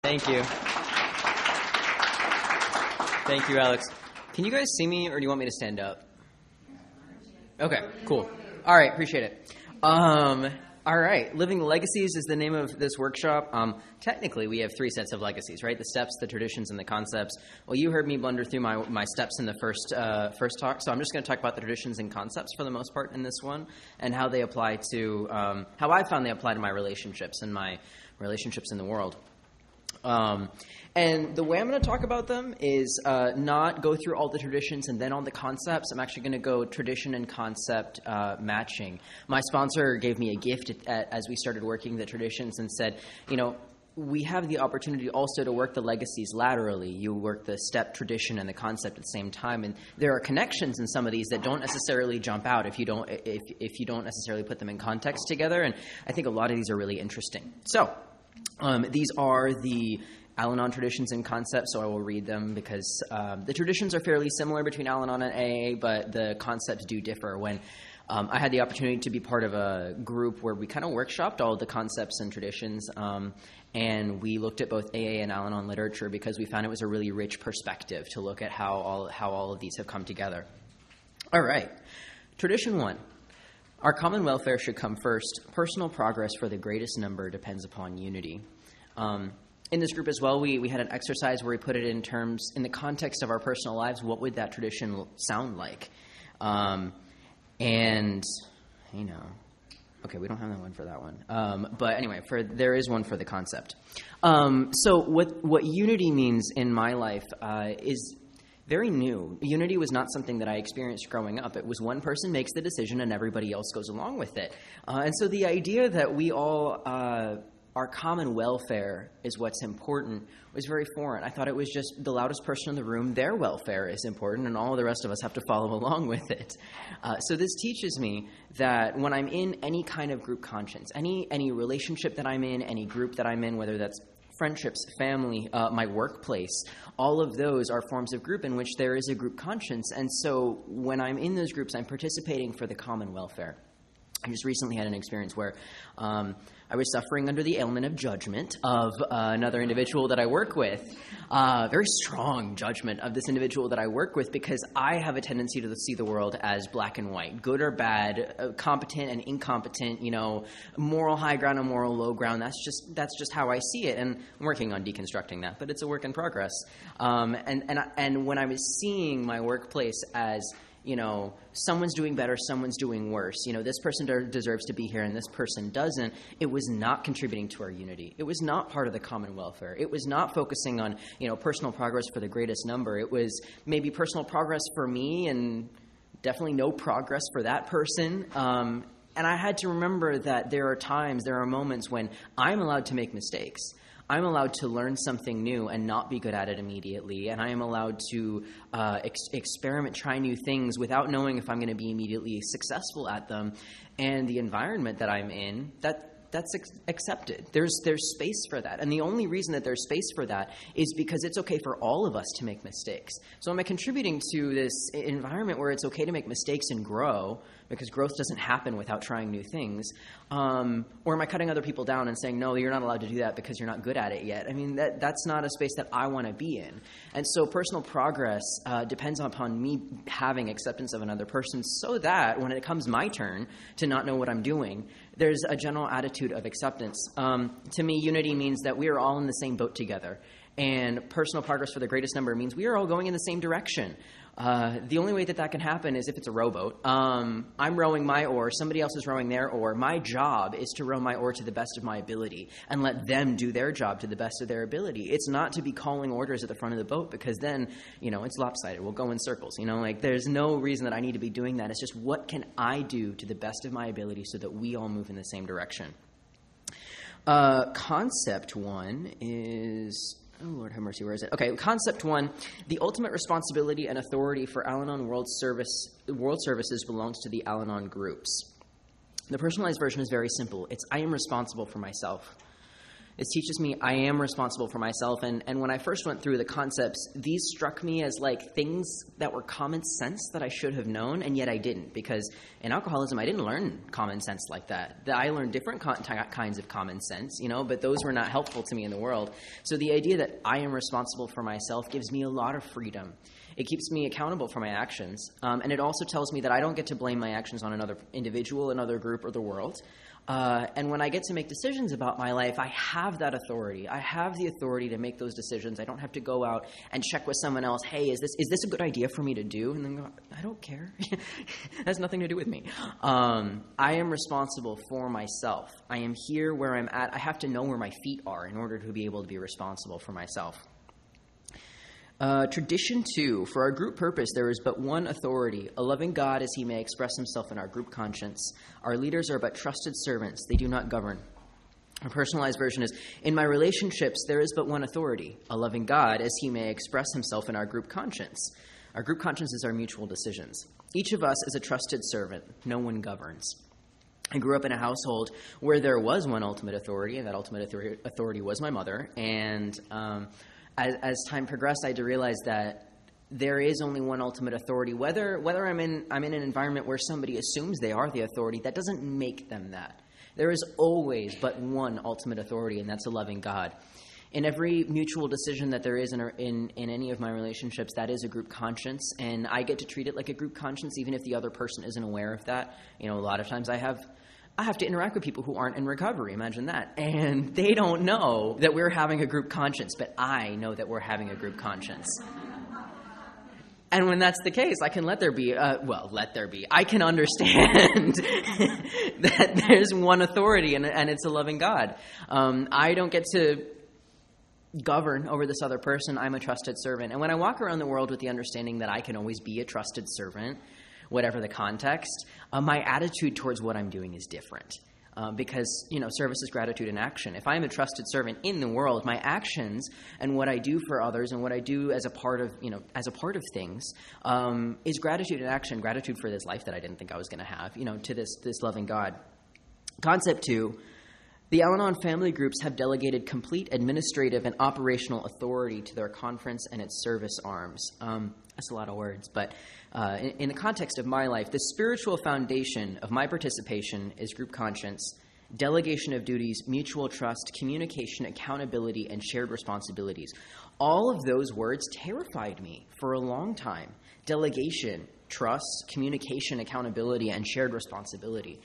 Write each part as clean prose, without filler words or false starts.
Thank you. Thank you, Alex. Can you guys see me, or do you want me to stand up? Okay, cool. All right, appreciate it. All right, Living Legacies is the name of this workshop. Technically, we have three sets of legacies, right? The steps, the traditions, and the concepts. Well, you heard me blunder through my steps in the first talk, so I'm just going to talk about the traditions and concepts for the most part in this one, and how they apply to, how I found they apply to my relationships and my relationships in the world. And the way I'm going to talk about them is not go through all the traditions and then all the concepts. I'm actually going to go tradition and concept matching. My sponsor gave me a gift as we started working the traditions and said, we have the opportunity also to work the legacies laterally. You work the step, tradition, and the concept at the same time, and there are connections in some of these that don't necessarily jump out if you don't necessarily put them in context together. And I think a lot of these are really interesting. So. These are the Al-Anon traditions and concepts, so I will read them because the traditions are fairly similar between Al-Anon and AA, but the concepts do differ. When I had the opportunity to be part of a group where we kind of workshopped all of the concepts and traditions, and we looked at both AA and Al-Anon literature because we found it was a really rich perspective to look at how all of these have come together. All right. Tradition 1. Our common welfare should come first. Personal progress for the greatest number depends upon unity. In this group as well, we had an exercise where we put it in the context of our personal lives. What would that tradition sound like? Okay, we don't have that one for that one. But anyway, there is one for the concept. So what unity means in my life is very new. Unity was not something that I experienced growing up. It was one person makes the decision and everybody else goes along with it. And so the idea that we all, our common welfare is what's important was very foreign. I thought it was just the loudest person in the room, their welfare is important, and all of the rest of us have to follow along with it. So this teaches me that when I'm in any kind of group conscience, any relationship that I'm in, any group that I'm in, whether that's friendships, family, my workplace, all of those are forms of group in which there is a group conscience. And so when I'm in those groups, I'm participating for the common welfare. I just recently had an experience where I was suffering under the ailment of judgment of another individual that I work with. Very strong judgment of this individual that I work with because I have a tendency to see the world as black and white, good or bad, competent and incompetent, moral high ground and moral low ground. That's just how I see it, and I'm working on deconstructing that, but it's a work in progress. And when I was seeing my workplace as someone's doing better, someone's doing worse. This person deserves to be here and this person doesn't. It was not contributing to our unity. It was not part of the common welfare. It was not focusing on, personal progress for the greatest number. It was maybe personal progress for me and definitely no progress for that person. And I had to remember that there are moments when I'm allowed to make mistakes. I'm allowed to learn something new and not be good at it immediately, and I am allowed to experiment, try new things without knowing if I'm going to be immediately successful at them. And the environment that I'm in, that's accepted. There's space for that. And the only reason that there's space for that is because it's okay for all of us to make mistakes. So am I contributing to this environment where it's okay to make mistakes and grow, because growth doesn't happen without trying new things? Or am I cutting other people down and saying, no, you're not allowed to do that because you're not good at it yet? I mean, that's not a space that I want to be in. And so personal progress depends upon me having acceptance of another person so that when it comes my turn to not know what I'm doing, there's a general attitude of acceptance. To me, unity means that we are all in the same boat together. And personal progress for the greatest number means we are all going in the same direction. The only way that can happen is if it's a rowboat. I'm rowing my oar, somebody else is rowing their oar. My job is to row my oar to the best of my ability and let them do their job to the best of their ability. It's not to be calling orders at the front of the boat because then, it's lopsided. We'll go in circles. There's no reason that I need to be doing that. It's just what can I do to the best of my ability so that we all move in the same direction. Concept 1 is... Oh, Lord have mercy, where is it? Okay, concept 1, the ultimate responsibility and authority for Al-Anon world services belongs to the Al-Anon groups. The personalized version is very simple. It's I am responsible for myself. This teaches me I am responsible for myself. And when I first went through the concepts, these struck me as like things that were common sense that I should have known, and yet I didn't. Because in alcoholism, I didn't learn common sense like that. I learned different kinds of common sense, but those were not helpful to me in the world. So the idea that I am responsible for myself gives me a lot of freedom. It keeps me accountable for my actions. And it also tells me that I don't get to blame my actions on another individual, another group, or the world. And when I get to make decisions about my life, I have that authority. I have the authority to make those decisions. I don't have to go out and check with someone else, hey, is this a good idea for me to do? And then go, I don't care. That has nothing to do with me. I am responsible for myself. I am here where I'm at. I have to know where my feet are in order to be able to be responsible for myself. Tradition 2. For our group purpose, there is but one authority, a loving God as he may express himself in our group conscience. Our leaders are but trusted servants. They do not govern. A personalized version is, in my relationships, there is but one authority, a loving God as he may express himself in our group conscience. Our group conscience is our mutual decisions. Each of us is a trusted servant. No one governs. I grew up in a household where there was one ultimate authority, and that ultimate authority was my mother. And as time progressed, I had to realize that there is only one ultimate authority. Whether I'm in an environment where somebody assumes they are the authority, that doesn't make them that. There is always but one ultimate authority, and that's a loving God. In every mutual decision that there is in any of my relationships, that is a group conscience, and I get to treat it like a group conscience, even if the other person isn't aware of that. A lot of times I have to interact with people who aren't in recovery. Imagine that. And they don't know that we're having a group conscience, but I know that we're having a group conscience. And when that's the case, I can let there be. I can understand that there's one authority, and it's a loving God. I don't get to govern over this other person. I'm a trusted servant. And when I walk around the world with the understanding that I can always be a trusted servant, whatever the context, my attitude towards what I'm doing is different. Because, service is gratitude in action. If I'm a trusted servant in the world, my actions and what I do for others and what I do as a part of things, is gratitude in action, gratitude for this life that I didn't think I was going to have, to this loving God. Concept 2, the Al-Anon family groups have delegated complete administrative and operational authority to their conference and its service arms. That's a lot of words, but in the context of my life, the spiritual foundation of my participation is group conscience, delegation of duties, mutual trust, communication, accountability, and shared responsibilities. All of those words terrified me for a long time. Delegation, trust, communication, accountability, and shared responsibility.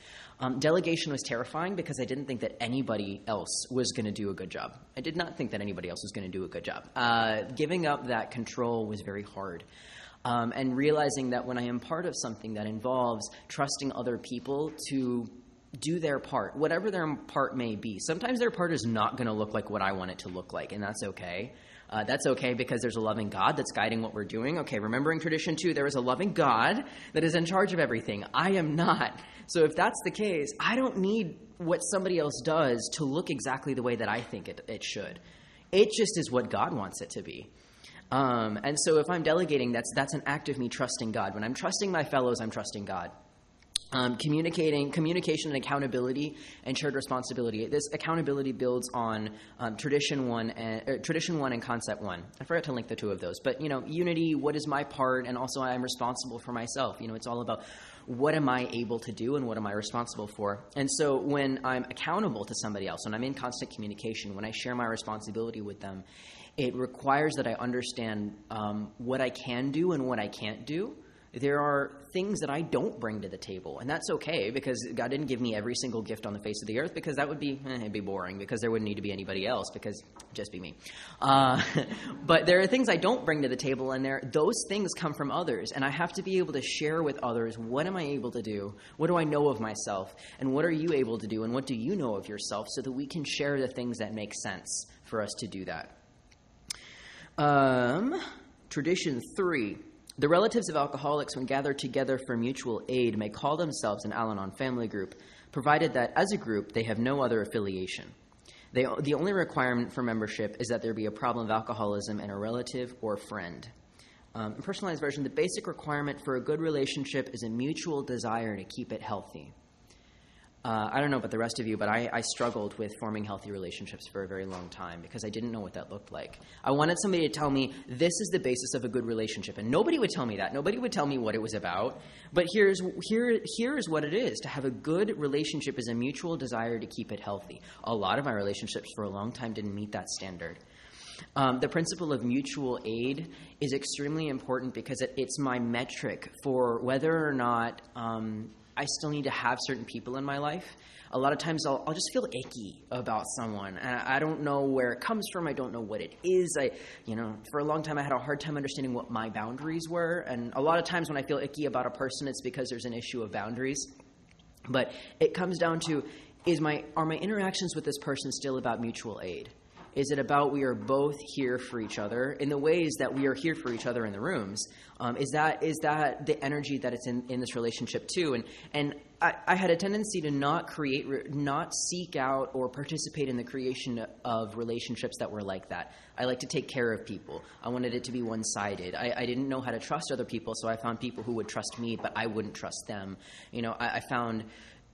Delegation was terrifying because I didn't think that anybody else was going to do a good job. I did not think that anybody else was going to do a good job. Giving up that control was very hard. And realizing that when I am part of something that involves trusting other people to do their part, whatever their part may be. Sometimes their part is not going to look like what I want it to look like, and that's okay. That's okay because there's a loving God that's guiding what we're doing. Okay, remembering tradition 2, there is a loving God that is in charge of everything. I am not. So if that's the case, I don't need what somebody else does to look exactly the way that I think it should. It just is what God wants it to be. And so if I'm delegating, that's an act of me trusting God. When I'm trusting my fellows, I'm trusting God. Communication and accountability and shared responsibility. This accountability builds on tradition 1 and concept 1. I forgot to link the two of those. But, unity, what is my part, and also I am responsible for myself. It's all about what am I able to do and what am I responsible for. And so when I'm accountable to somebody else, when I'm in constant communication, when I share my responsibility with them, it requires that I understand what I can do and what I can't do. There are things that I don't bring to the table, and that's okay because God didn't give me every single gift on the face of the earth because that would be it'd be boring because there wouldn't need to be anybody else because it'd just be me. But there are things I don't bring to the table, and those things come from others, and I have to be able to share with others what am I able to do, what do I know of myself, and what are you able to do, and what do you know of yourself so that we can share the things that make sense for us to do that. Tradition 3. The relatives of alcoholics, when gathered together for mutual aid, may call themselves an Al-Anon family group, provided that, as a group, they have no other affiliation. The only requirement for membership is that there be a problem of alcoholism and a relative or friend. In personalized version, the basic requirement for a good relationship is a mutual desire to keep it healthy. I don't know about the rest of you, but I struggled with forming healthy relationships for a very long time because I didn't know what that looked like. I wanted somebody to tell me, this is the basis of a good relationship. And nobody would tell me that. Nobody would tell me what it was about. But here is what it is. To have a good relationship is a mutual desire to keep it healthy. A lot of my relationships for a long time didn't meet that standard. The principle of mutual aid is extremely important because it's my metric for whether or not I still need to have certain people in my life. A lot of times I'll just feel icky about someone, and I don't know where it comes from. I don't know what it is. For a long time I had a hard time understanding what my boundaries were, and a lot of times when I feel icky about a person, it's because there's an issue of boundaries. But it comes down to, are my interactions with this person still about mutual aid? Is it about we are both here for each other in the ways that we are here for each other in the rooms? Is that the energy that it's in this relationship too? And I had a tendency to not seek out or participate in the creation of relationships that were like that. I like to take care of people. I wanted it to be one-sided. I didn't know how to trust other people, so I found people who would trust me, but I wouldn't trust them. I found...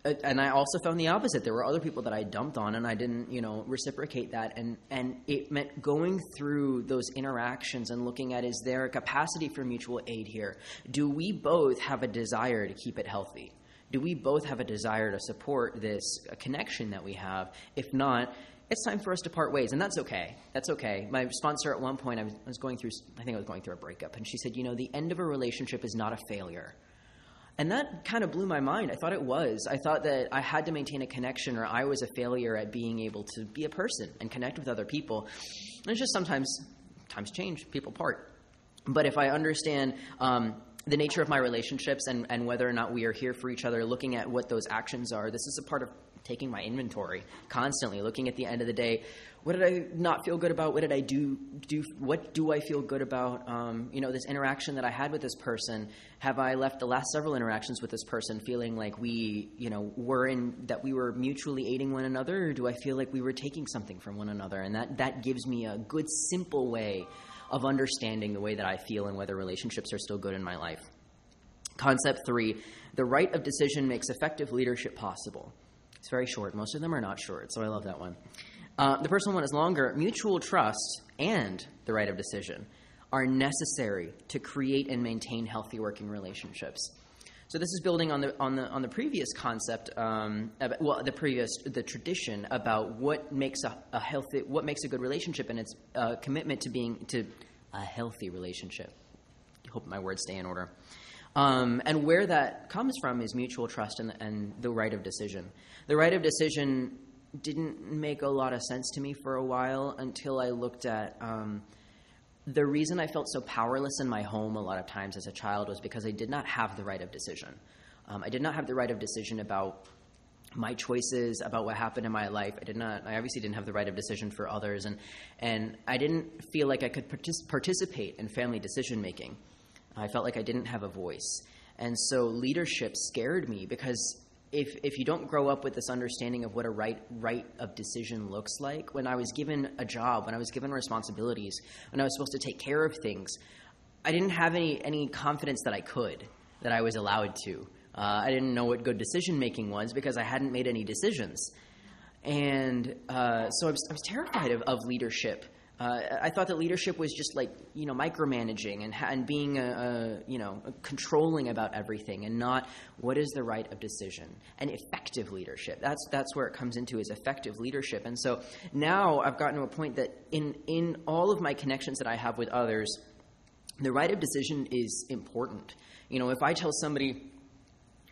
And I also found the opposite. There were other people that I dumped on, and I didn't, reciprocate that. And it meant going through those interactions and looking at, is there a capacity for mutual aid here? Do we both have a desire to keep it healthy? Do we both have a desire to support this connection that we have? If not, it's time for us to part ways, and that's okay. That's okay. My sponsor at one point, I was going through a breakup, and she said, the end of a relationship is not a failure. And that kind of blew my mind. I thought it was. I thought that I had to maintain a connection, or I was a failure at being able to be a person and connect with other people. And it's just times change, people part. But if I understand the nature of my relationships and whether or not we are here for each other, looking at what those actions are, this is a part of taking my inventory constantly, looking at the end of the day, what did I not feel good about? What did I do? What do I feel good about? This interaction that I had with this person, have I left the last several interactions with this person feeling like we were mutually aiding one another, or do I feel like we were taking something from one another? And that gives me a good, simple way of understanding the way that I feel and whether relationships are still good in my life. Concept 3, the right of decision makes effective leadership possible. It's very short. Most of them are not short, so I love that one. The personal one is longer. Mutual trust and the right of decision are necessary to create and maintain healthy working relationships. So this is building on the previous concept, the tradition about what makes a good relationship, and its commitment to a healthy relationship. I hope my words stay in order. And where that comes from is mutual trust and the right of decision. The right of decision didn't make a lot of sense to me for a while until I looked at the reason I felt so powerless in my home a lot of times as a child was because I did not have the right of decision. I did not have the right of decision about my choices, about what happened in my life. I obviously didn't have the right of decision for others, and I didn't feel like I could participate in family decision making. I felt like I didn't have a voice. And so leadership scared me because if you don't grow up with this understanding of what a right of decision looks like, when I was given a job, when I was given responsibilities, when I was supposed to take care of things, I didn't have any confidence that I was allowed to. I didn't know what good decision-making was because I hadn't made any decisions. And so I was terrified of leadership. I thought that leadership was just like, micromanaging and being controlling about everything, and not what is the right of decision and effective leadership. That's where it comes into, is effective leadership. And so now I've gotten to a point that in all of my connections that I have with others, the right of decision is important. If I tell somebody,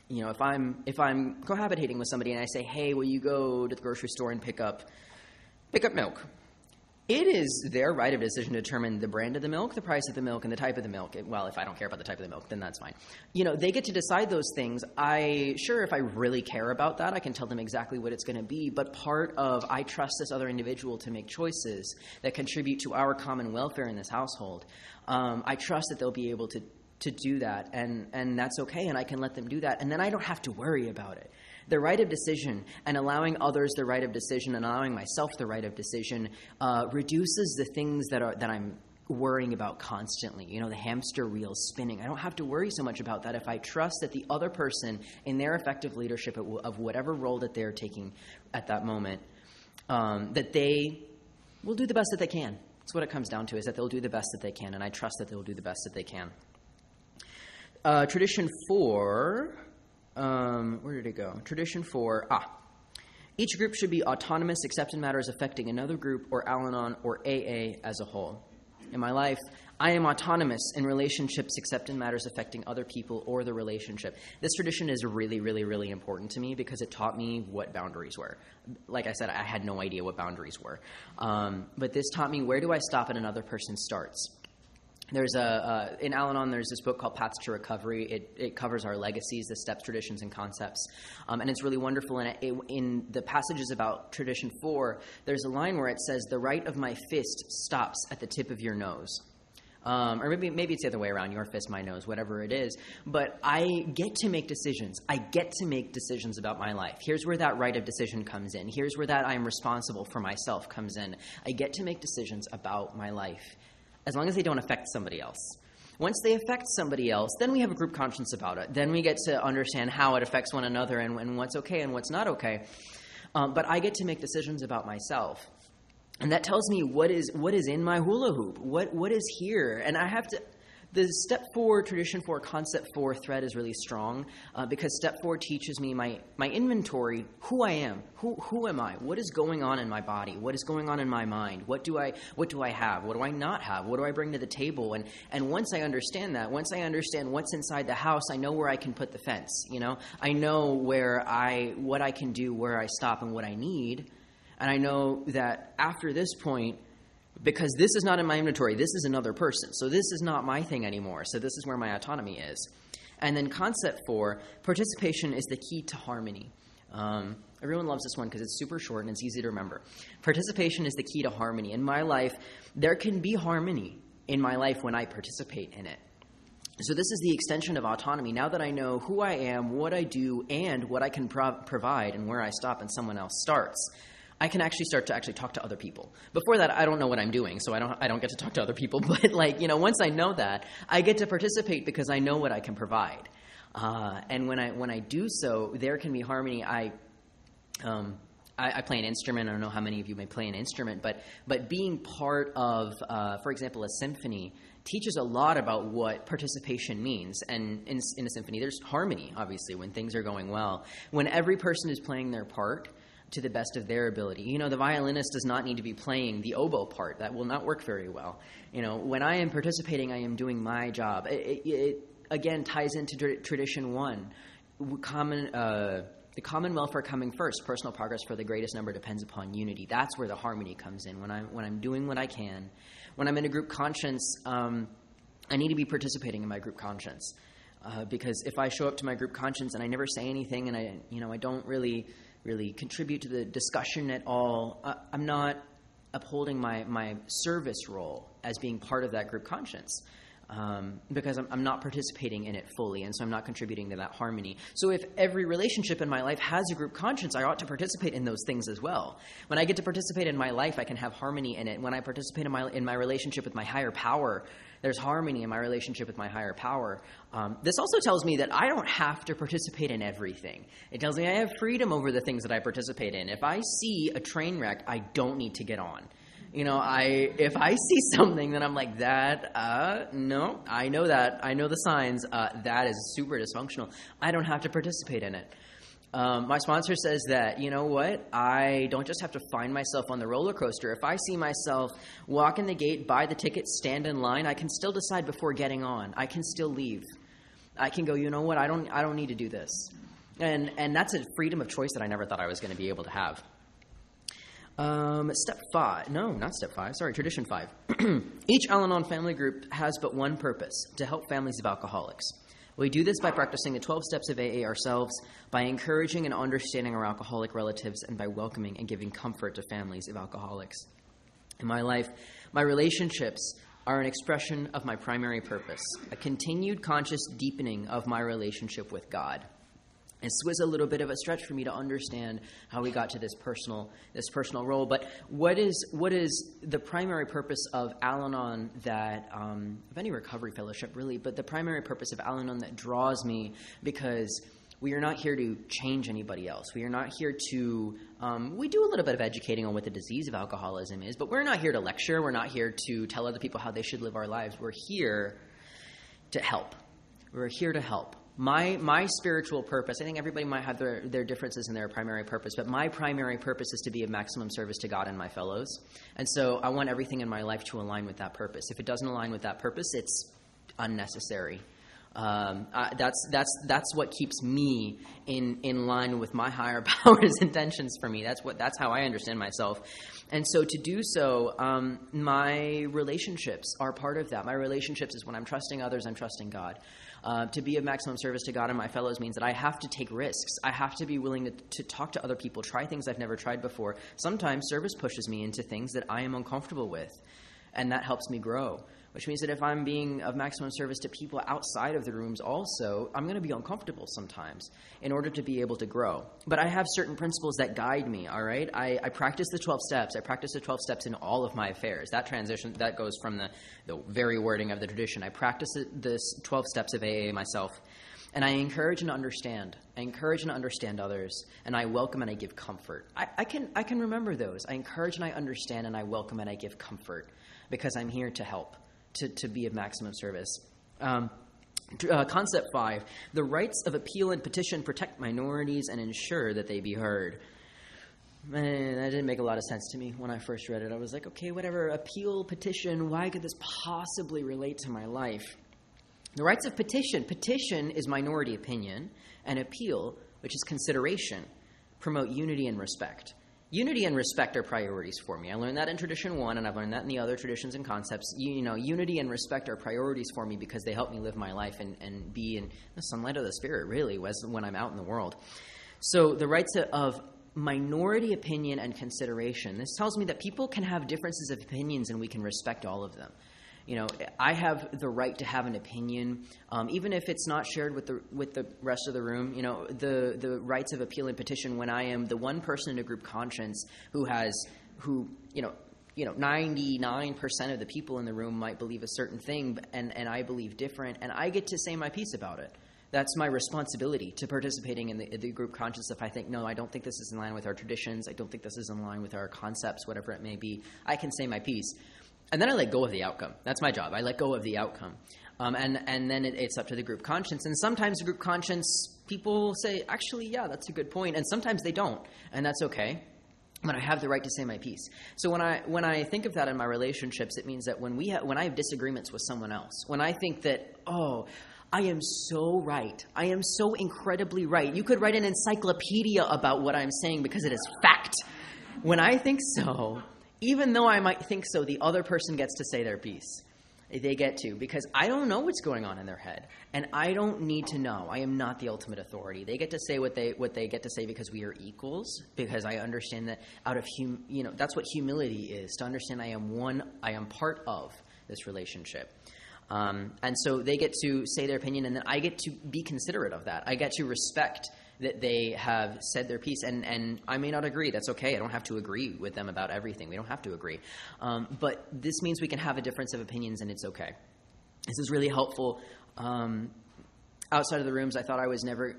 if I'm cohabitating with somebody and I say, hey, will you go to the grocery store and pick up milk? It is their right of decision to determine the brand of the milk, the price of the milk, and the type of the milk. Well, if I don't care about the type of the milk, then that's fine. They get to decide those things. If I really care about that, I can tell them exactly what it's going to be. But part of, I trust this other individual to make choices that contribute to our common welfare in this household. I trust that they'll be able to do that, and that's okay, and I can let them do that. And then I don't have to worry about it. The right of decision and allowing others the right of decision and allowing myself the right of decision reduces the things that I'm worrying about constantly. The hamster wheel spinning. I don't have to worry so much about that if I trust that the other person in their effective leadership of whatever role that they're taking at that moment, that they will do the best that they can. That's what it comes down to, is that they'll do the best that they can, and I trust that they'll do the best that they can. Tradition 4, where did it go? Tradition 4, each group should be autonomous except in matters affecting another group or Al-Anon or AA as a whole. In my life, I am autonomous in relationships except in matters affecting other people or the relationship. This tradition is really, really, really important to me because it taught me what boundaries were. Like I said, I had no idea what boundaries were. But this taught me, where do I stop and another person starts? There's in Al-Anon, there's this book called Paths to Recovery. It covers our legacies, the steps, traditions, and concepts. And it's really wonderful. And in the passages about Tradition 4, there's a line where it says, the right of my fist stops at the tip of your nose. Or maybe it's the other way around, your fist, my nose, whatever it is. But I get to make decisions. I get to make decisions about my life. Here's where that right of decision comes in. Here's where that I am responsible for myself comes in. I get to make decisions about my life, as long as they don't affect somebody else. Once they affect somebody else, then we have a group conscience about it. Then we get to understand how it affects one another and what's okay and what's not okay. But I get to make decisions about myself. And that tells me what is in my hula hoop, what is here. And I have to... The Step 4, Tradition 4, Concept 4 thread is really strong because Step 4 teaches me my inventory, who I am, who am I, what is going on in my body, what is going on in my mind, what do I have, what do I not have, what do I bring to the table, and once I understand that, once I understand what's inside the house, I know where I can put the fence, I know what I can do, where I stop, and what I need, and I know that after this point, because this is not in my inventory, this is another person. So this is not my thing anymore. So this is where my autonomy is. And then Concept 4, participation is the key to harmony. Everyone loves this one because it's super short and it's easy to remember. Participation is the key to harmony. In my life, there can be harmony in my life when I participate in it. So this is the extension of autonomy. Now that I know who I am, what I do, and what I can provide, and where I stop and someone else starts, I can actually start to talk to other people. Before that, I don't know what I'm doing, so I don't get to talk to other people. But once I know that, I get to participate because I know what I can provide. And when I do so, there can be harmony. I play an instrument. I don't know how many of you may play an instrument, but being part of, for example, a symphony teaches a lot about what participation means. And in a symphony, there's harmony, obviously, when things are going well. When every person is playing their part to the best of their ability. The violinist does not need to be playing the oboe part. That will not work very well. When I am participating, I am doing my job. It again ties into Tradition 1. The common welfare coming first. Personal progress for the greatest number depends upon unity. That's where the harmony comes in. When I'm doing what I can. When I'm in a group conscience, I need to be participating in my group conscience. Because if I show up to my group conscience and I never say anything and I don't really contribute to the discussion at all, I'm not upholding my service role as being part of that group conscience because I'm not participating in it fully, and so I'm not contributing to that harmony. So if every relationship in my life has a group conscience, I ought to participate in those things as well. When I get to participate in my life, I can have harmony in it. When I participate in my relationship with my higher power, there's harmony in my relationship with my higher power. This also tells me that I don't have to participate in everything. It tells me I have freedom over the things that I participate in. If I see a train wreck, I don't need to get on. If I see something that I'm like, no, I know that. I know the signs. That is super dysfunctional. I don't have to participate in it. My sponsor says that, I don't just have to find myself on the roller coaster. If I see myself walk in the gate, buy the ticket, stand in line, I can still decide before getting on. I can still leave. I can go, I don't need to do this. And that's a freedom of choice that I never thought I was going to be able to have. Step 5. No, not Step 5. Sorry, Tradition 5. Each Al-Anon family group has but one purpose, to help families of alcoholics. We do this by practicing the 12 steps of AA ourselves, by encouraging and understanding our alcoholic relatives, and by welcoming and giving comfort to families of alcoholics. In my life, my relationships are an expression of my primary purpose, a continued conscious deepening of my relationship with God. This was a little bit of a stretch for me to understand how we got to this personal role. But what is the primary purpose of Al-Anon of any recovery fellowship really, but the primary purpose of Al-Anon that draws me, because we are not here to change anybody else. We are not here to we do a little bit of educating on what the disease of alcoholism is, but we're not here to lecture. We're not here to tell other people how they should live our lives. We're here to help. We're here to help. My spiritual purpose, I think everybody might have their differences in their primary purpose, but my primary purpose is to be of maximum service to God and my fellows. And so I want everything in my life to align with that purpose. If it doesn't align with that purpose, it's unnecessary. That's what keeps me in line with my higher power's intentions for me. That's how I understand myself. And so to do so, my relationships are part of that. My relationships is when I'm trusting others, I'm trusting God. To be of maximum service to God and my fellows means that I have to take risks. I have to be willing to talk to other people, try things I've never tried before. Sometimes service pushes me into things that I am uncomfortable with, and that helps me grow. Which means that if I'm being of maximum service to people outside of the rooms also, I'm going to be uncomfortable sometimes in order to be able to grow. But I have certain principles that guide me, all right? I practice the 12 steps. I practice the 12 steps in all of my affairs. That transition, that goes from the very wording of the tradition. I practice the 12 steps of AA myself. And I encourage and understand. I encourage and understand others. And I welcome and I give comfort. I can remember those. I encourage and I understand, and I welcome and I give comfort because I'm here to help. To be of maximum service. Concept 5, the rights of appeal and petition protect minorities and ensure that they be heard. Man, that didn't make a lot of sense to me when I first read it. I was like, okay, whatever, appeal, petition, why could this possibly relate to my life? The rights of petition. Petition is minority opinion, and appeal, which is consideration, promote unity and respect. Unity and respect are priorities for me. I learned that in Tradition 1, and I've learned that in the other traditions and concepts. Unity and respect are priorities for me because they help me live my life and be in the sunlight of the Spirit, really, when I'm out in the world. So the rights of minority opinion and consideration. This tells me that people can have differences of opinions, and we can respect all of them. I have the right to have an opinion, even if it's not shared with the rest of the room. The rights of appeal and petition. When I am the one person in a group conscience who 99% of the people in the room might believe a certain thing, and I believe different, and I get to say my piece about it. That's my responsibility to participating in the group conscience. If I think, no, I don't think this is in line with our traditions, I don't think this is in line with our concepts, whatever it may be, I can say my piece. And then I let go of the outcome. That's my job. I let go of the outcome. And then it's up to the group conscience. And sometimes the group conscience, people say, actually, yeah, that's a good point. And sometimes they don't. And that's okay. But I have the right to say my piece. So when I think of that in my relationships, it means that when I have disagreements with someone else, when I think that, I am so right. I am so incredibly right. You could write an encyclopedia about what I'm saying because it is fact. When I think so, even though I might think so, the other person gets to say their piece. They get to, because I don't know what's going on in their head, and I don't need to know. I am not the ultimate authority. They get to say what they get to say because we are equals. Because I understand that that's what humility is, to understand I am part of this relationship. And so they get to say their opinion, and then I get to be considerate of that. I get to respect that they have said their piece, and I may not agree. That's okay. I don't have to agree with them about everything. We don't have to agree. But this means we can have a difference of opinions, and it's okay. This is really helpful. Outside of the rooms, I thought I was never...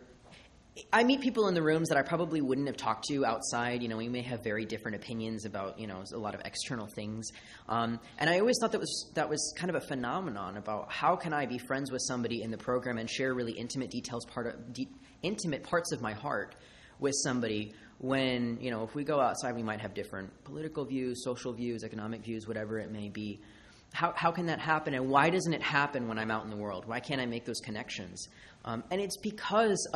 I meet people in the rooms that I probably wouldn't have talked to outside. We may have very different opinions about, a lot of external things. And I always thought that was kind of a phenomenon about how can I be friends with somebody in the program and share really intimate intimate parts of my heart with somebody when, if we go outside, we might have different political views, social views, economic views, whatever it may be. How can that happen, and why doesn't it happen when I'm out in the world? Why can't I make those connections? And it's because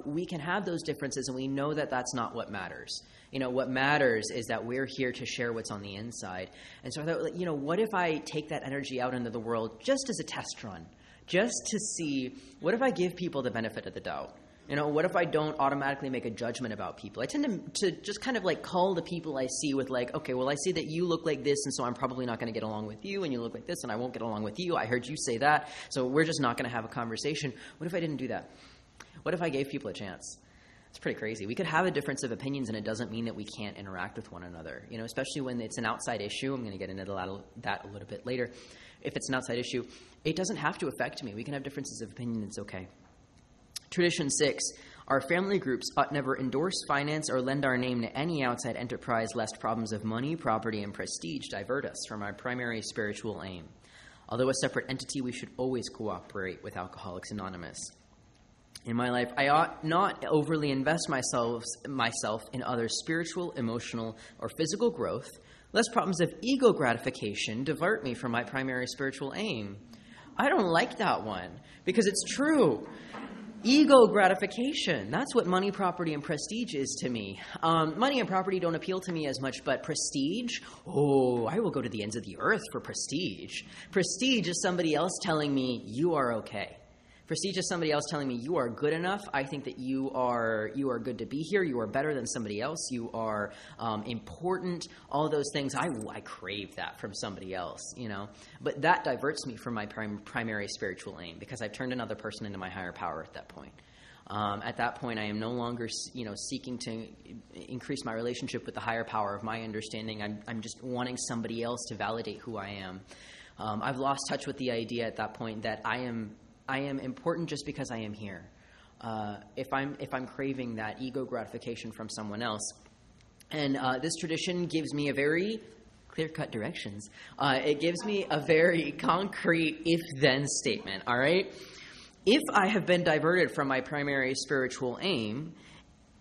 we can have those differences, and we know that that's not what matters. What matters is that we're here to share what's on the inside. And so I thought, what if I take that energy out into the world just as a test run, just to see, what if I give people the benefit of the doubt? What if I don't automatically make a judgment about people? I tend to just kind of call the people I see with okay, well, I see that you look like this, and so I'm probably not going to get along with you, and you look like this, and I won't get along with you. I heard you say that, so we're just not going to have a conversation. What if I didn't do that? What if I gave people a chance? It's pretty crazy. We could have a difference of opinions, and it doesn't mean that we can't interact with one another. Especially when it's an outside issue. I'm going to get into that a little bit later. If it's an outside issue, it doesn't have to affect me. We can have differences of opinion. It's okay. Tradition 6. Our family groups ought never endorse, finance, or lend our name to any outside enterprise lest problems of money, property, and prestige divert us from our primary spiritual aim. Although a separate entity, we should always cooperate with Alcoholics Anonymous. In my life, I ought not overly invest myself in others' spiritual, emotional, or physical growth, lest problems of ego gratification divert me from my primary spiritual aim. I don't like that one, because it's true. Ego gratification, that's what money, property, and prestige is to me. Money and property don't appeal to me as much, but prestige, I will go to the ends of the earth for prestige. Prestige is somebody else telling me you are okay. Prestige is somebody else telling me you are good enough. I think that you are good to be here. You are better than somebody else. You are important. All those things. I crave that from somebody else, But that diverts me from my primary spiritual aim because I've turned another person into my higher power at that point. At that point, I am no longer, seeking to increase my relationship with the higher power of my understanding. I'm just wanting somebody else to validate who I am. I've lost touch with the idea at that point that I am important just because I am here. If I'm craving that ego gratification from someone else, and this tradition gives me a very clear-cut directions. It gives me a very concrete if-then statement. All right, if I have been diverted from my primary spiritual aim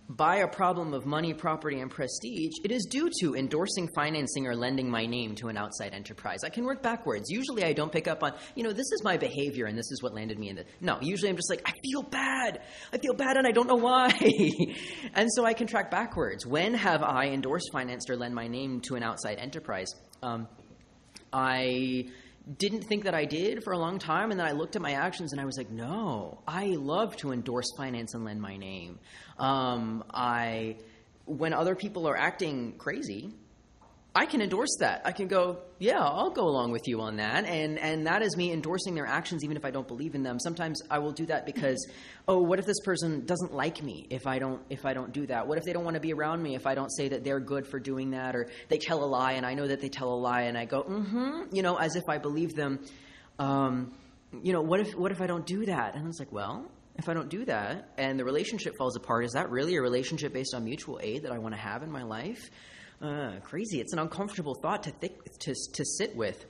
by a problem of money, property, and prestige, it is due to endorsing, financing, or lending my name to an outside enterprise. I can work backwards. Usually I don't pick up on, this is my behavior and this is what landed me in the... No, usually I'm just like, I feel bad and I don't know why. And so I can track backwards. When have I endorsed, financed, or lend my name to an outside enterprise? I didn't think that I did for a long time, and then I looked at my actions and I was like, no, I love to endorse, finance, and lend my name. When other people are acting crazy, I can endorse that. I can go, yeah, I'll go along with you on that. And that is me endorsing their actions even if I don't believe in them. Sometimes I will do that because, what if this person doesn't like me if I don't do that? What if they don't want to be around me if I don't say that they're good for doing that? Or they tell a lie and I know that they tell a lie and I go, as if I believe them. What if I don't do that? And it's like, well, if I don't do that and the relationship falls apart, is that really a relationship based on mutual aid that I want to have in my life? Crazy. It's an uncomfortable thought to sit with.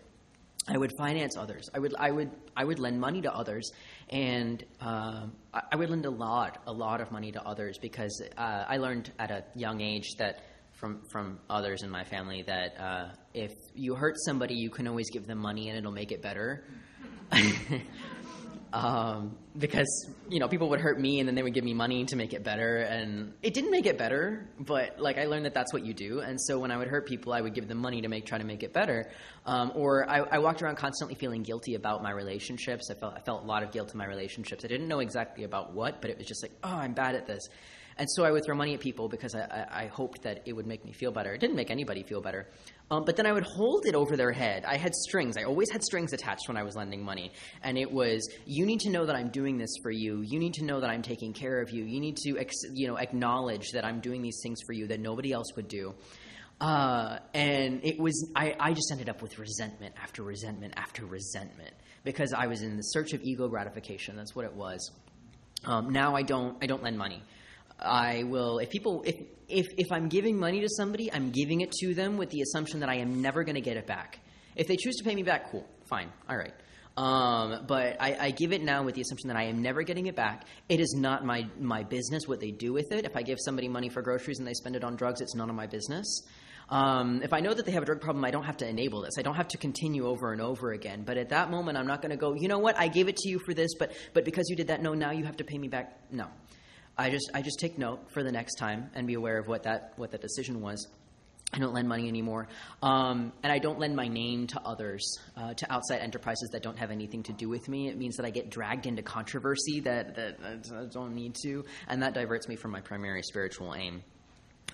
I would finance others. I would lend money to others, and I would lend a lot of money to others because I learned at a young age that from others in my family that if you hurt somebody, you can always give them money and it'll make it better. Because, people would hurt me and then they would give me money to make it better. And it didn't make it better, but I learned that that's what you do. And so when I would hurt people, I would give them money to try to make it better. Or I walked around constantly feeling guilty about my relationships. I felt a lot of guilt in my relationships. I didn't know exactly about what, but it was just like, I'm bad at this. And so I would throw money at people because I hoped that it would make me feel better. It didn't make anybody feel better. But then I would hold it over their head. I had strings. I always had strings attached when I was lending money. And it was, you need to know that I'm doing this for you. You need to know that I'm taking care of you. You need to acknowledge that I'm doing these things for you that nobody else would do. And it was, I just ended up with resentment after resentment after resentment because I was in the search of ego gratification. That's what it was. Now I don't lend money. I will, if I'm giving money to somebody, I'm giving it to them with the assumption that I am never going to get it back. If they choose to pay me back, cool, fine, all right. But I give it now with the assumption that I am never getting it back. It is not my business what they do with it. If I give somebody money for groceries and they spend it on drugs, it's none of my business. If I know that they have a drug problem, I don't have to enable this. I don't have to continue over and over again. But at that moment, I'm not going to go, you know what, I gave it to you for this, but because you did that, no, now you have to pay me back. No. I just take note for the next time and be aware of what that decision was. I don't lend money anymore. And I don't lend my name to others, to outside enterprises that don't have anything to do with me. It means that I get dragged into controversy that I don't need to, and that diverts me from my primary spiritual aim.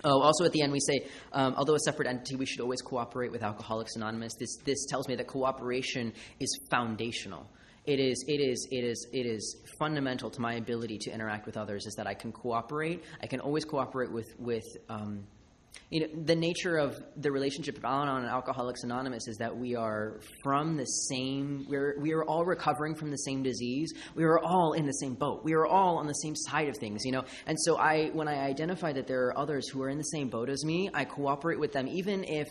Also at the end we say, although a separate entity, we should always cooperate with Alcoholics Anonymous. This tells me that cooperation is foundational. It is fundamental to my ability to interact with others is that I can cooperate. I can always cooperate with the nature of the relationship of Al-Anon and Alcoholics Anonymous is that we are from the same, we are all recovering from the same disease. We are all in the same boat. We are all on the same side of things, And so when I identify that there are others who are in the same boat as me, I cooperate with them, even if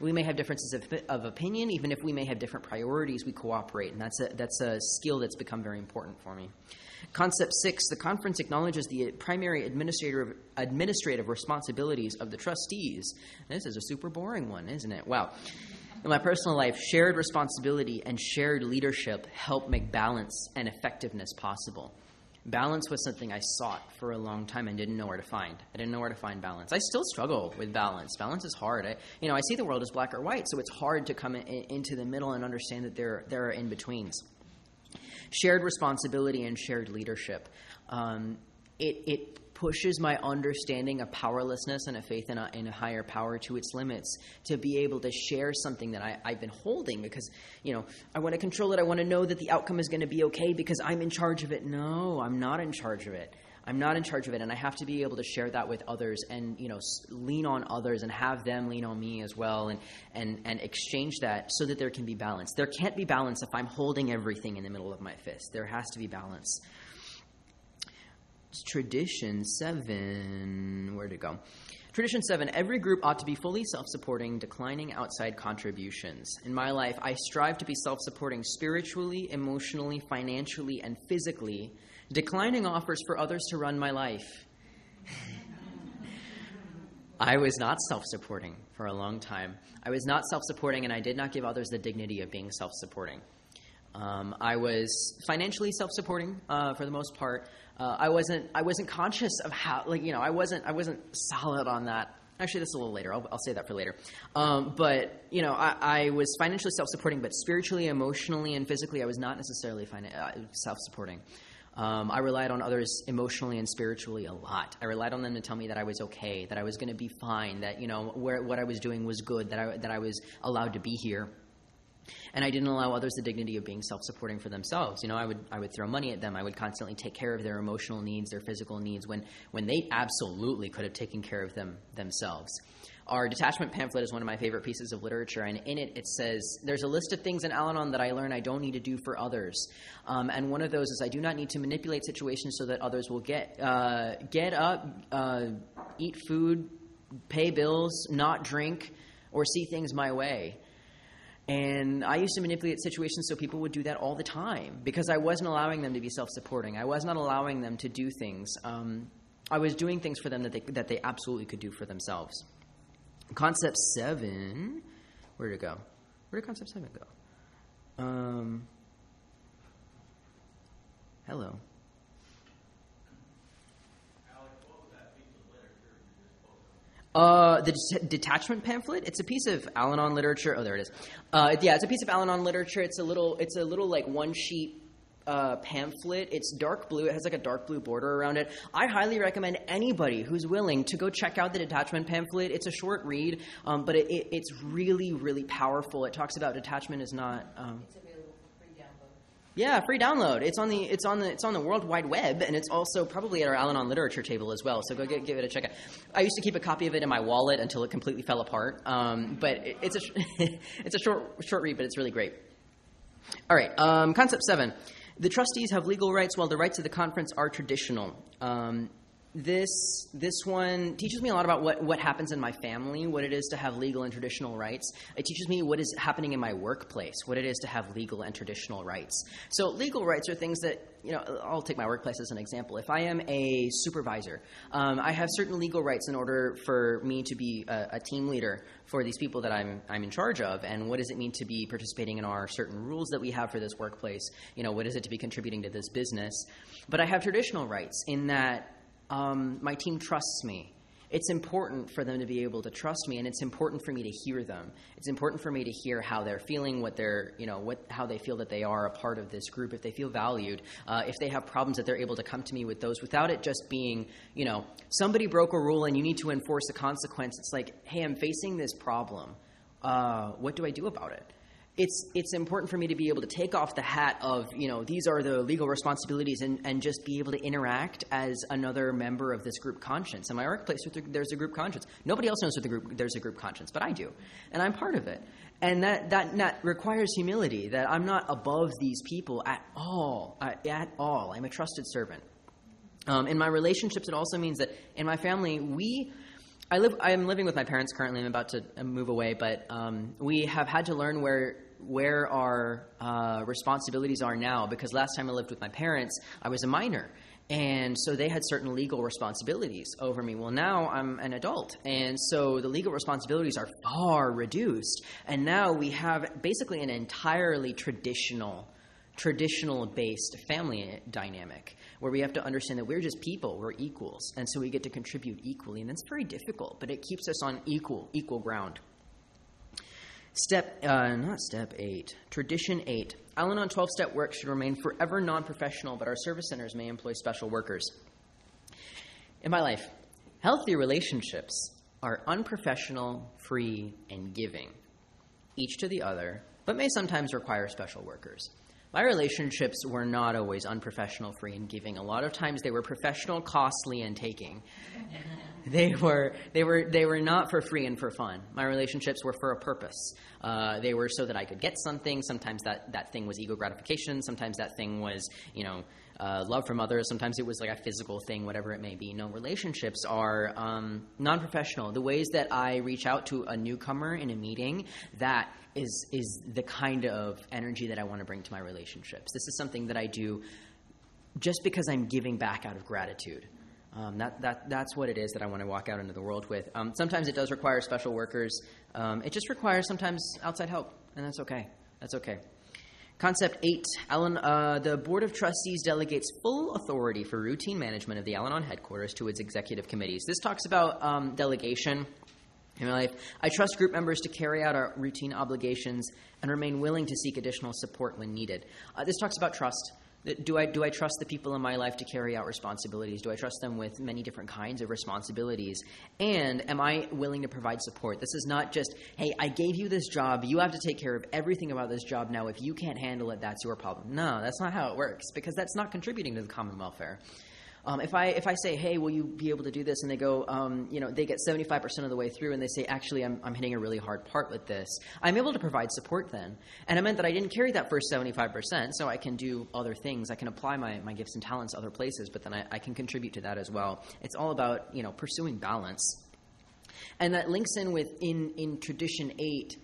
we may have differences of opinion, even if we may have different priorities, we cooperate. And that's a skill that's become very important for me. Concept 6, the conference acknowledges the primary administrative responsibilities of the trustees. This is a super boring one, isn't it? Wow. In my personal life, shared responsibility and shared leadership help make balance and effectiveness possible. Balance was something I sought for a long time and didn't know where to find. I didn't know where to find balance. I still struggle with balance. Balance is hard. I see the world as black or white, so it's hard to come into the middle and understand that there are in-betweens. Shared responsibility and shared leadership. It pushes my understanding of powerlessness and a faith in a higher power to its limits, to be able to share something that I've been holding because, I want to control it. I want to know that the outcome is going to be okay because I'm in charge of it. No, I'm not in charge of it. I'm not in charge of it, and I have to be able to share that with others and, lean on others and have them lean on me as well and exchange that so that there can be balance. There can't be balance if I'm holding everything in the middle of my fist. There has to be balance. Tradition 7. Where'd it go? Tradition 7. Every group ought to be fully self-supporting, declining outside contributions. In my life, I strive to be self-supporting spiritually, emotionally, financially, and physically, declining offers for others to run my life. I was not self-supporting for a long time. I was not self-supporting, and I did not give others the dignity of being self-supporting. I was financially self-supporting for the most part. I wasn't conscious of how, I wasn't solid on that. Actually, this is a little later. I'll say that for later. But I was financially self-supporting, but spiritually, emotionally, and physically, I was not necessarily self-supporting. I relied on others emotionally and spiritually a lot. I relied on them to tell me that I was okay, that I was going to be fine, that what I was doing was good, that I was allowed to be here. And I didn't allow others the dignity of being self-supporting for themselves. I would throw money at them. I would constantly take care of their emotional needs, their physical needs, when they absolutely could have taken care of them themselves. Our detachment pamphlet is one of my favorite pieces of literature, and in it says, there's a list of things in Al-Anon that I learn I don't need to do for others. And one of those is I do not need to manipulate situations so that others will get up, eat food, pay bills, not drink, or see things my way. And I used to manipulate situations so people would do that all the time because I wasn't allowing them to be self-supporting. I was not allowing them to do things. I was doing things for them that they absolutely could do for themselves. Concept 7, where did it go? Where did Concept 7 go? Hello. The detachment pamphlet. It's a piece of Al-Anon literature. Oh, there it is. It's a piece of Al-Anon literature. It's a little like one sheet pamphlet. It's dark blue. It has like a dark blue border around it. I highly recommend anybody who's willing to go check out the detachment pamphlet. It's a short read, but it's really, really powerful. It talks about detachment is not. It's available for free download. Yeah, free download. It's on the World Wide Web, and it's also probably at our Al-Anon literature table as well. So go give it a check out. I used to keep a copy of it in my wallet until it completely fell apart. But it's a short read, but it's really great. All right, concept 7. The trustees have legal rights while the rights of the conference are traditional. This one teaches me a lot about what happens in my family, what it is to have legal and traditional rights. It teaches me what is happening in my workplace, what it is to have legal and traditional rights. So legal rights are things that, I'll take my workplace as an example. If I am a supervisor, I have certain legal rights in order for me to be a team leader for these people that I'm in charge of. And what does it mean to be participating in our certain rules that we have for this workplace? What is it to be contributing to this business? But I have traditional rights in that my team trusts me. It's important for them to be able to trust me, and it's important for me to hear them. It's important for me to hear how they're feeling, how they feel that they are a part of this group, if they feel valued, if they have problems that they're able to come to me with those without it just being, somebody broke a rule and you need to enforce a consequence. It's like, hey, I'm facing this problem. What do I do about it? it's important for me to be able to take off the hat of, these are the legal responsibilities and just be able to interact as another member of this group conscience. In my workplace, there's a group conscience. Nobody else knows there's a group conscience, but I do. And I'm part of it. And that requires humility, that I'm not above these people at all. I'm a trusted servant. In my relationships, it also means that in my family, I'm living with my parents currently. I'm about to move away, but we have had to learn where our responsibilities are now, because last time I lived with my parents, I was a minor. And so they had certain legal responsibilities over me. Well, now I'm an adult. And so the legal responsibilities are far reduced. And now we have basically an entirely traditional-based family dynamic, where we have to understand that we're just people, we're equals, and so we get to contribute equally, and that's very difficult, but it keeps us on equal ground. Tradition 8. Al-Anon 12-step work should remain forever non-professional, but our service centers may employ special workers. In my life, healthy relationships are unprofessional, free, and giving, each to the other, but may sometimes require special workers. My relationships were not always unprofessional, free, and giving. A lot of times they were professional, costly, and taking. They were not for free and for fun. My relationships were for a purpose. They were so that I could get something. Sometimes that thing was ego gratification. Sometimes that thing was, love from others. Sometimes it was like a physical thing, whatever it may be. No, relationships are non-professional. The ways that I reach out to a newcomer in a meeting, that is the kind of energy that I want to bring to my relationships. This is something that I do just because I'm giving back out of gratitude. That's what it is that I want to walk out into the world with. Sometimes it does require special workers. It just requires sometimes outside help, and that's okay. That's okay. Concept 8, the Board of Trustees delegates full authority for routine management of the Al-Anon headquarters to its executive committees. This talks about delegation. In my life, I trust group members to carry out our routine obligations and remain willing to seek additional support when needed. This talks about trust. Do I trust the people in my life to carry out responsibilities? Do I trust them with many different kinds of responsibilities? And am I willing to provide support? This is not just, hey, I gave you this job. You have to take care of everything about this job now. If you can't handle it, that's your problem. No, that's not how it works, because that's not contributing to the common welfare. If I say, hey, will you be able to do this? And they go, they get 75% of the way through and they say, actually, I'm hitting a really hard part with this. I'm able to provide support then. And it meant that I didn't carry that first 75%, so I can do other things. I can apply my gifts and talents other places, but then I can contribute to that as well. It's all about, pursuing balance. And that links in with, in Tradition 8,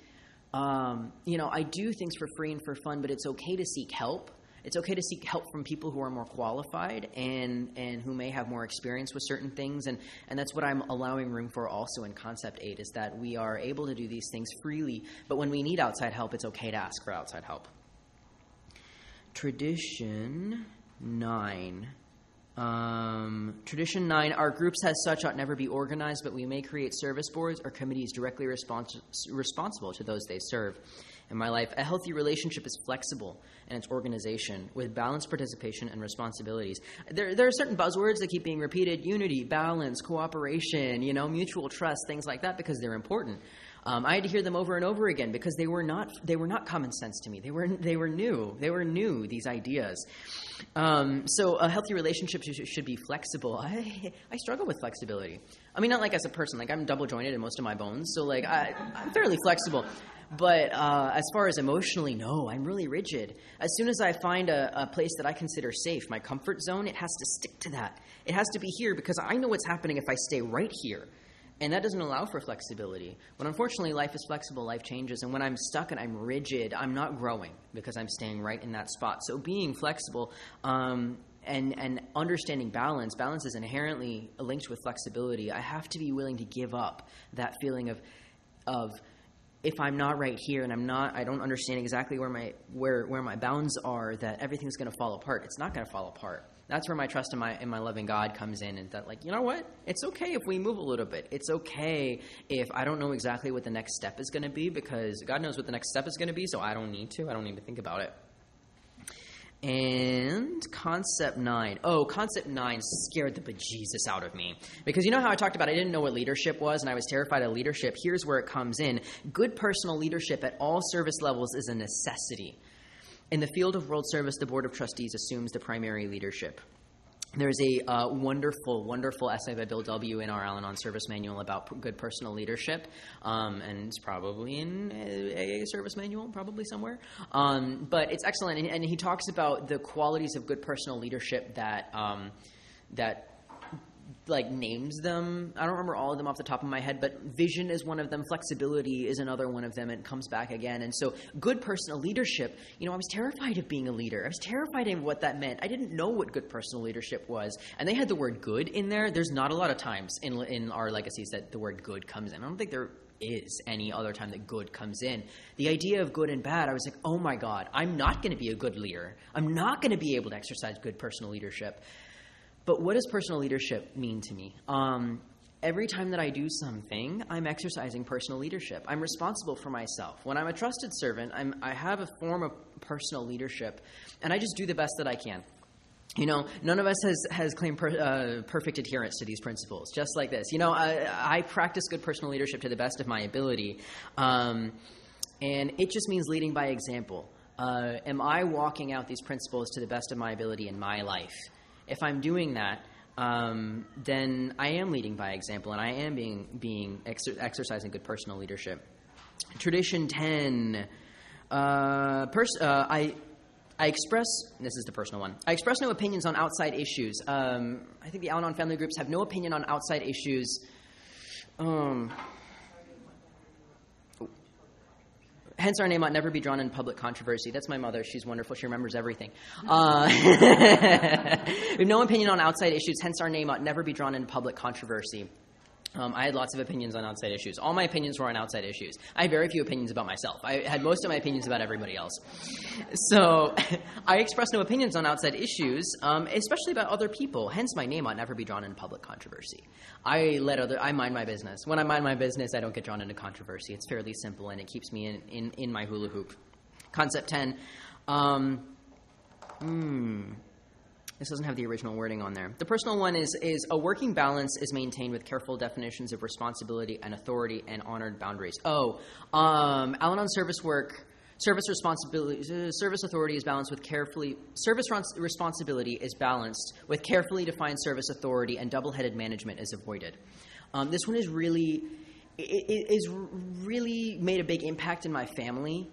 I do things for free and for fun, but it's okay to seek help. It's okay to seek help from people who are more qualified and who may have more experience with certain things. And that's what I'm allowing room for also in Concept 8, is that we are able to do these things freely. But when we need outside help, it's okay to ask for outside help. Tradition 9. Tradition 9, our groups as such ought never be organized, but we may create service boards or committees directly responsible to those they serve. In my life, a healthy relationship is flexible in its organization with balanced participation and responsibilities. There are certain buzzwords that keep being repeated: unity, balance, cooperation, mutual trust, things like that, because they're important. I had to hear them over and over again because they were not common sense to me. They were new. They were new, these ideas. So a healthy relationship should be flexible. I struggle with flexibility. I mean, not like as a person. Like, I'm double jointed in most of my bones, so I'm fairly flexible. But as far as emotionally, no, I'm really rigid. As soon as I find a place that I consider safe, my comfort zone, it has to stick to that. It has to be here because I know what's happening if I stay right here. And that doesn't allow for flexibility. But unfortunately, life is flexible, life changes. And when I'm stuck and I'm rigid, I'm not growing because I'm staying right in that spot. So being flexible and understanding balance is inherently linked with flexibility. I have to be willing to give up that feeling of if I'm not right here and I don't understand exactly where my bounds are, that everything's going to fall apart. It's not going to fall apart. That's where my trust in my loving God comes in, and that, you know what? It's okay if we move a little bit. It's okay if I don't know exactly what the next step is going to be, because God knows what the next step is going to be, so I don't need to think about it. And concept 9. Oh, concept 9 scared the bejesus out of me. Because you know how I talked about I didn't know what leadership was and I was terrified of leadership? Here's where it comes in. Good personal leadership at all service levels is a necessity. In the field of world service, the Board of Trustees assumes the primary leadership. There's a wonderful, wonderful essay by Bill W. in our Al-Anon Service Manual about good personal leadership, and it's probably in a service manual, probably somewhere. But it's excellent, and he talks about the qualities of good personal leadership that like names them. I don't remember all of them off the top of my head, but vision is one of them. Flexibility is another one of them. It comes back again. And so good personal leadership, I was terrified of being a leader. I was terrified of what that meant. I didn't know what good personal leadership was. And they had the word good in there. There's not a lot of times in our legacies that the word good comes in. I don't think there is any other time that good comes in. The idea of good and bad, I was like, oh my God, I'm not going to be a good leader. I'm not going to be able to exercise good personal leadership. But what does personal leadership mean to me? Every time that I do something, I'm exercising personal leadership. I'm responsible for myself. When I'm a trusted servant, I have a form of personal leadership, and I just do the best that I can. None of us has claimed perfect adherence to these principles, just like this. I practice good personal leadership to the best of my ability, and it just means leading by example. Am I walking out these principles to the best of my ability in my life? If I'm doing that, then I am leading by example, and I am exercising good personal leadership. Tradition 10. I express, this is the personal one, I express no opinions on outside issues. I think the Al-Anon family groups have no opinion on outside issues. Hence, our name ought never be drawn in public controversy. That's my mother. She's wonderful. She remembers everything. We have no opinion on outside issues. Hence, our name ought never be drawn in public controversy. I had lots of opinions on outside issues. All my opinions were on outside issues. I had very few opinions about myself. I had most of my opinions about everybody else. So I express no opinions on outside issues, especially about other people. Hence, my name ought never be drawn in public controversy. I mind my business. When I mind my business, I don't get drawn into controversy. It's fairly simple, and it keeps me in my hula hoop. Concept 10. This doesn't have the original wording on there. The personal one is a working balance is maintained with careful definitions of responsibility and authority and honored boundaries. Al-Anon service work, service authority is balanced with responsibility is balanced with carefully defined service authority, and double-headed management is avoided. This one is really made a big impact in my family.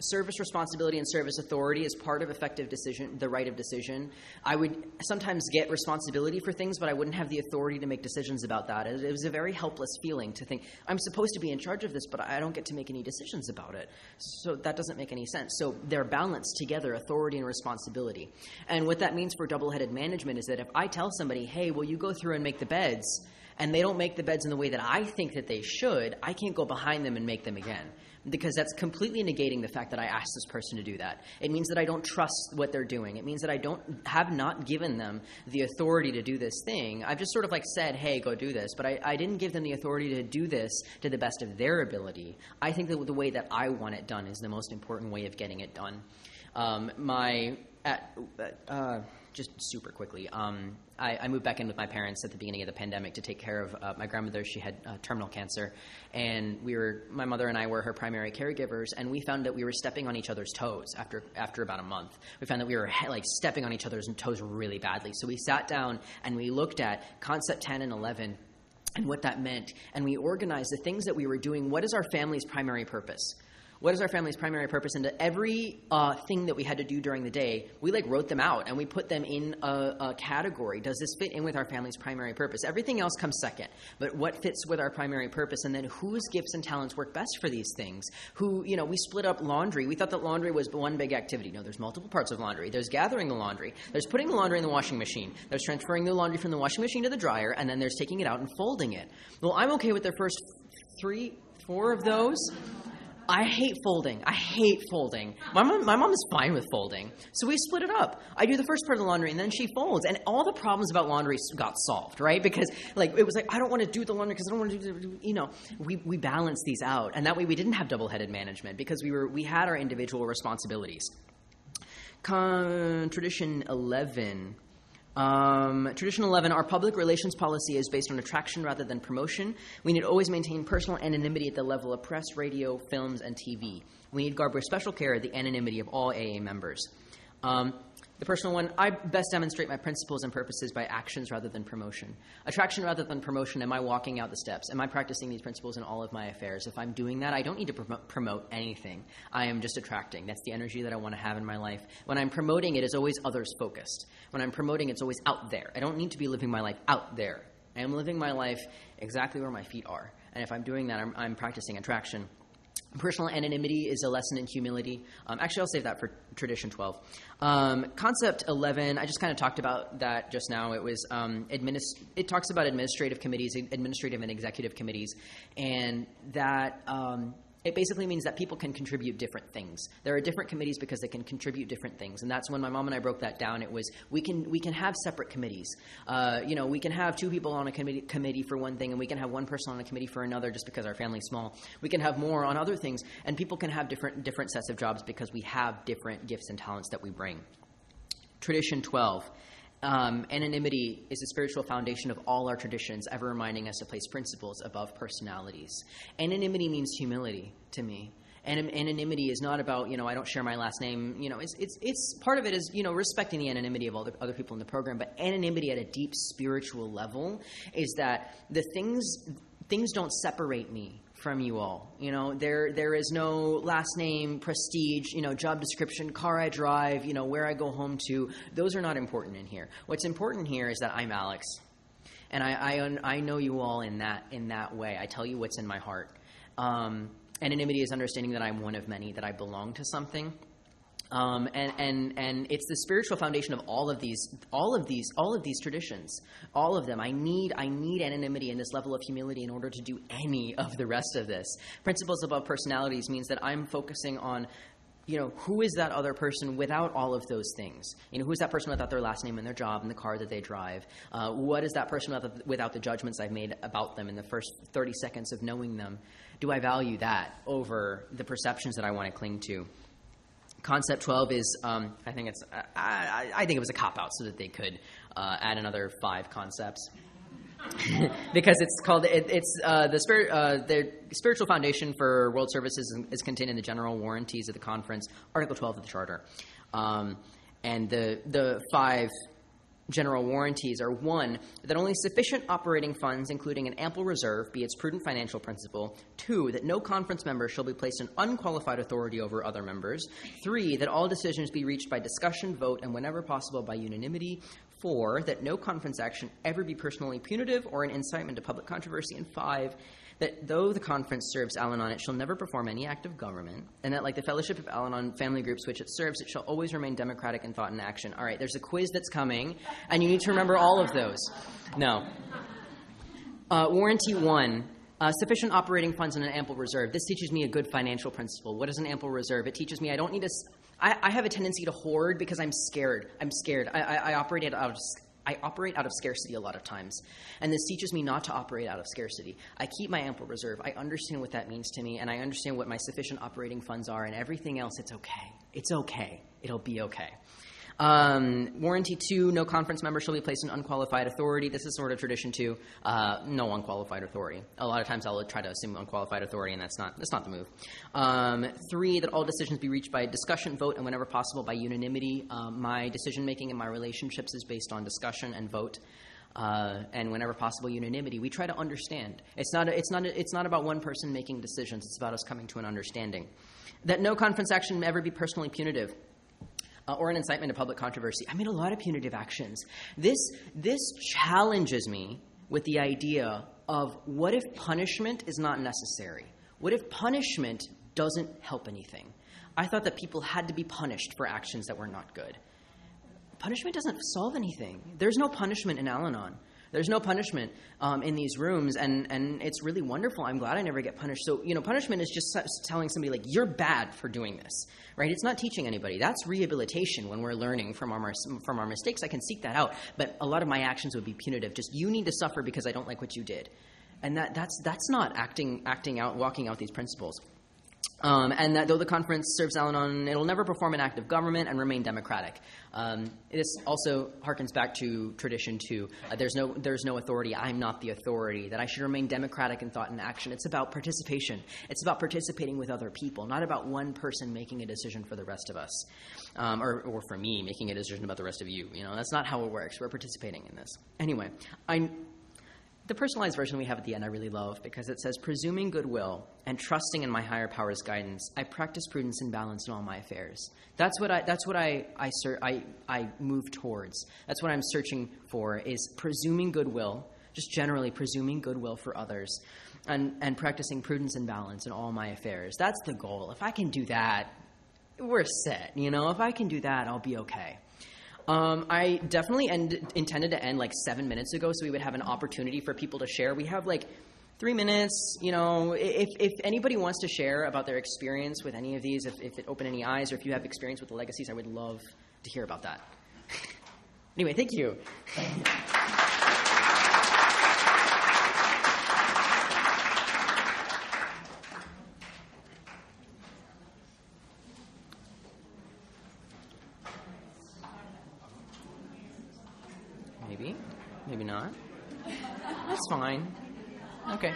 Service responsibility and service authority is part of effective decision, the right of decision. I would sometimes get responsibility for things, but I wouldn't have the authority to make decisions about that. It was a very helpless feeling to think, I'm supposed to be in charge of this, but I don't get to make any decisions about it. So that doesn't make any sense. So they're balanced together, authority and responsibility. And what that means for double-headed management is that if I tell somebody, hey, will you go through and make the beds, and they don't make the beds in the way that I think that they should, I can't go behind them and make them again. Because that's completely negating the fact that I asked this person to do that. It means that I don't trust what they're doing. It means that I have not given them the authority to do this thing. I've just sort of said, hey, go do this. But I didn't give them the authority to do this to the best of their ability. I think that the way that I want it done is the most important way of getting it done. Just super quickly, I moved back in with my parents at the beginning of the pandemic to take care of my grandmother. She had terminal cancer, and my mother and I were her primary caregivers, and we found that we were stepping on each other's toes after about a month. We found that we were stepping on each other's toes really badly. So we sat down and we looked at Concept 10 and 11 and what that meant, and we organized the things that we were doing. What is our family's primary purpose? What is our family's primary purpose? And every thing that we had to do during the day, we wrote them out and we put them in a category. Does this fit in with our family's primary purpose? Everything else comes second. But what fits with our primary purpose? And then whose gifts and talents work best for these things? We split up laundry. We thought that laundry was one big activity. No, there's multiple parts of laundry. There's gathering the laundry. There's putting the laundry in the washing machine. There's transferring the laundry from the washing machine to the dryer. And then there's taking it out and folding it. Well, I'm okay with the first 4 of those. I hate folding. My mom is fine with folding. So we split it up. I do the first part of the laundry, and then she folds. And all the problems about laundry got solved, right? Because, it was I don't want to do the laundry because I don't want to do, we balanced these out. And that way we didn't have double-headed management because we had our individual responsibilities. Tradition 11. Tradition 11, our public relations policy is based on attraction rather than promotion. We need to always maintain personal anonymity at the level of press, radio, films, and TV. We need to guard with special care the anonymity of all AA members. The personal one, I best demonstrate my principles and purposes by actions rather than promotion. Attraction rather than promotion, am I walking out the steps? Am I practicing these principles in all of my affairs? If I'm doing that, I don't need to promote anything. I am just attracting. That's the energy that I want to have in my life. When I'm promoting, it is always others-focused. When I'm promoting, it's always out there. I don't need to be living my life out there. I am living my life exactly where my feet are. And if I'm doing that, I'm practicing attraction. Personal anonymity is a lesson in humility. Actually, I'll save that for Tradition 12. Concept 11, I just kind of talked about that just now. It was it talks about administrative committees, administrative and executive committees, and that it basically means that people can contribute different things. There are different committees because they can contribute different things, and that's when my mom and I broke that down. It was we can have separate committees. We can have two people on a committee for one thing, and we can have one person on a committee for another just because our family's small. We can have more on other things, and people can have different sets of jobs because we have different gifts and talents that we bring. Tradition 12. Anonymity is the spiritual foundation of all our traditions, ever reminding us to place principles above personalities. Anonymity means humility to me. Anonymity is not about, I don't share my last name. It's part of it is, respecting the anonymity of all the other people in the program. But anonymity at a deep spiritual level is that the things don't separate me from you all. There is no last name, prestige, job description, car I drive, where I go home to. Those are not important in here. What's important here is that I'm Alex, and I know you all in that way. I tell you what's in my heart. Anonymity is understanding that I'm one of many, that I belong to something. And it's the spiritual foundation of all of these traditions, all of them. I need anonymity and this level of humility in order to do any of the rest of this. Principles above personalities means that I'm focusing on, who is that other person without all of those things? Who is that person without their last name and their job and the car that they drive? What is that person without the judgments I've made about them in the first 30 seconds of knowing them? Do I value that over the perceptions that I want to cling to? Concept 12 is, I think it was a cop-out so that they could add another 5 concepts. Because it's called, the spiritual foundation for world services is contained in the general warranties of the conference, Article 12 of the Charter. And the 5 general warranties are: 1, that only sufficient operating funds, including an ample reserve, be its prudent financial principle. 2, that no conference member shall be placed in unqualified authority over other members. 3, that all decisions be reached by discussion, vote, and whenever possible by unanimity. 4, that no conference action ever be personally punitive or an incitement to public controversy. And 5, that though the conference serves Al-Anon, it shall never perform any act of government, and that like the Fellowship of Al-Anon family groups which it serves, it shall always remain democratic in thought and action. All right, there's a quiz that's coming, and you need to remember all of those. No. Warranty 1. Sufficient operating funds and an ample reserve. This teaches me a good financial principle. What is an ample reserve? It teaches me I don't need to... I have a tendency to hoard because I'm scared. I operate out of scarcity a lot of times. And this teaches me not to operate out of scarcity. I keep my ample reserve. I understand what that means to me, and I understand what my sufficient operating funds are, and everything else, it's okay. It's okay. It'll be okay. Warranty 2, no conference member shall be placed in unqualified authority. This is sort of tradition 2. No unqualified authority. A lot of times I'll try to assume unqualified authority, and that's not the move. 3, that all decisions be reached by discussion, vote, and whenever possible by unanimity. My decision-making in my relationships is based on discussion and vote. And whenever possible, unanimity. We try to understand. It's not about one person making decisions. It's about us coming to an understanding. That no conference action ever be personally punitive. Or an incitement to public controversy. I made a lot of punitive actions. This challenges me with the idea of what if punishment is not necessary? What if punishment doesn't help anything? I thought that people had to be punished for actions that were not good. Punishment doesn't solve anything. There's no punishment in Al-Anon. There's no punishment in these rooms, and it's really wonderful. I'm glad I never get punished. So, punishment is just telling somebody, like, you're bad for doing this, right? It's not teaching anybody. That's rehabilitation when we're learning from our mistakes. I can seek that out, but a lot of my actions would be punitive. Just, you need to suffer because I don't like what you did. And that's not walking out these principles. And that though the conference serves Al-Anon, it'll never perform an act of government and remain democratic. This also harkens back to tradition too. There's no authority. I'm not the authority. That I should remain democratic in thought and action. It's about participation. It's about participating with other people, not about one person making a decision for the rest of us, or for me making a decision about the rest of you. That's not how it works. We're participating in this. Anyway, the personalized version we have at the end I really love because it says, presuming goodwill and trusting in my higher power's guidance, I practice prudence and balance in all my affairs. That's what I move towards. That's what I'm searching for, is presuming goodwill, just generally presuming goodwill for others, and practicing prudence and balance in all my affairs. That's the goal. If I can do that, we're set. If I can do that, I'll be okay. I definitely intended to end 7 minutes ago, so we would have an opportunity for people to share. We have 3 minutes. If anybody wants to share about their experience with any of these, if it opened any eyes, or if you have experience with the Legacies, I would love to hear about that. Anyway, thank you. Maybe not. That's fine. Okay.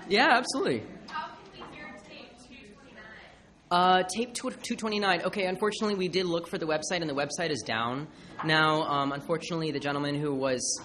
Yeah, absolutely. How can we hear tape 229? Tape 229. Okay, unfortunately, we did look for the website, and the website is down now. Unfortunately, the gentleman who was